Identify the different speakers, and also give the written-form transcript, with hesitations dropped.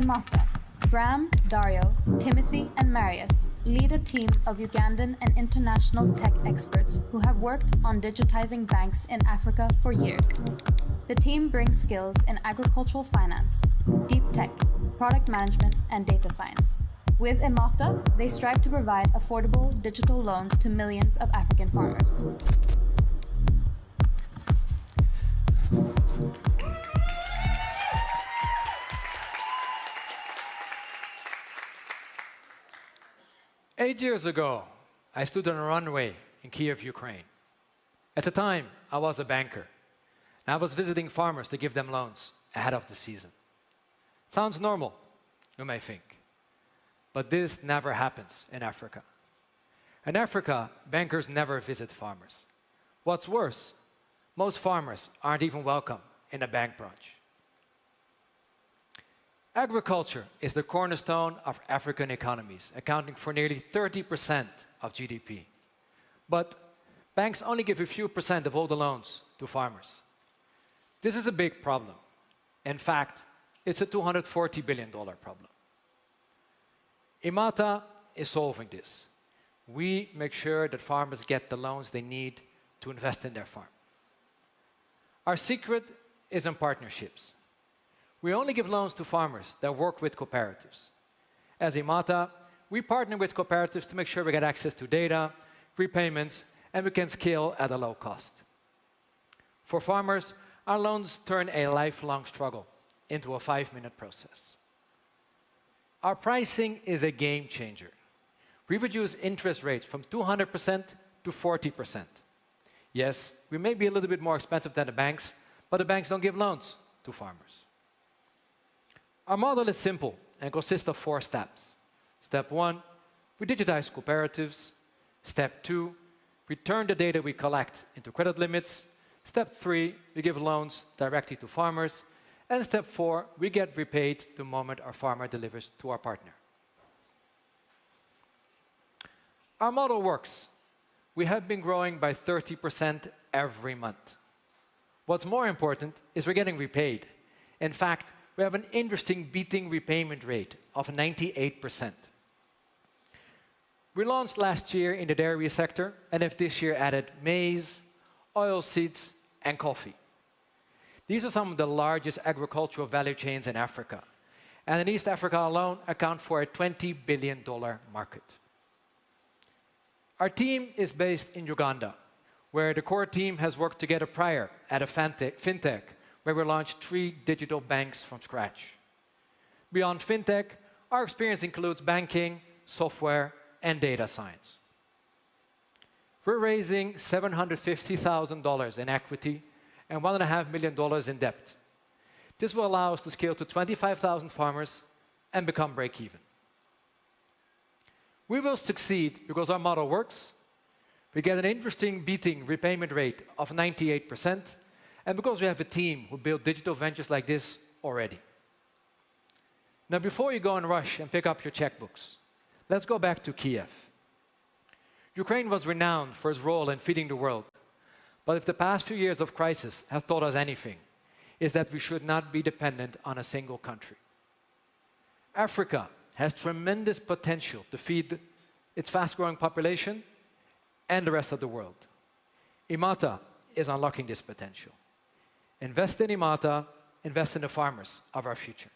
Speaker 1: Imata, Bram, Dario, Timothy, and Marius lead a team of Ugandan and international tech experts who have worked on digitizing banks in Africa for years. The team brings skills in agricultural finance, deep tech, product management, and data science. With Imata, they strive to provide affordable digital loans to millions of African farmers.
Speaker 2: Eight years ago, I stood on a runway in Kiev, Ukraine. At the time, I was a banker, and I was visiting farmers to give them loans ahead of the season. Sounds normal, you may think. But this never happens in Africa. In Africa, bankers never visit farmers. What's worse, most farmers aren't even welcome in a bank branch. Agriculture is the cornerstone of African economies, accounting for nearly 30% of GDP. But banks only give a few percent of all the loans to farmers. This is a big problem. In fact, it's a $240 billion problem. Imata is solving this. We make sure that farmers get the loans they need to invest in their farm. Our secret is in partnerships. We only give loans to farmers that work with cooperatives. As Imata, we partner with cooperatives to make sure we get access to data, repayments, and we can scale at a low cost. For farmers, our loans turn a lifelong struggle into a 5-minute process. Our pricing is a game changer. We reduce interest rates from 200% to 40%. Yes, we may be a little bit more expensive than the banks, but the banks don't give loans to farmers. Our model is simple and consists of 4 steps. Step 1, we digitize cooperatives. Step 2, we turn the data we collect into credit limits. Step 3, we give loans directly to farmers. And step 4, we get repaid the moment our farmer delivers to our partner. Our model works. We have been growing by 30% every month. What's more important is we're getting repaid. In fact, we have an interesting beating repayment rate of 98%. We launched last year in the dairy sector and have this year added maize, oilseeds, and coffee. These are some of the largest agricultural value chains in Africa, and in East Africa alone account for a $20 billion market. Our team is based in Uganda, where the core team has worked together prior at a fintech, where we launched 3 digital banks from scratch. Beyond fintech, our experience includes banking, software, and data science. We're raising $750,000 in equity and $1.5 million in debt. This will allow us to scale to 25,000 farmers and become break-even. We will succeed because our model works, we get an interesting beating repayment rate of 98%, and because we have a team who build digital ventures like this already. Now, before you go and rush and pick up your checkbooks, let's go back to Kiev. Ukraine was renowned for its role in feeding the world. But if the past few years of crisis have taught us anything, is that we should not be dependent on a single country. Africa has tremendous potential to feed its fast-growing population and the rest of the world. Imata is unlocking this potential. Invest in Imata, invest in the farmers of our future.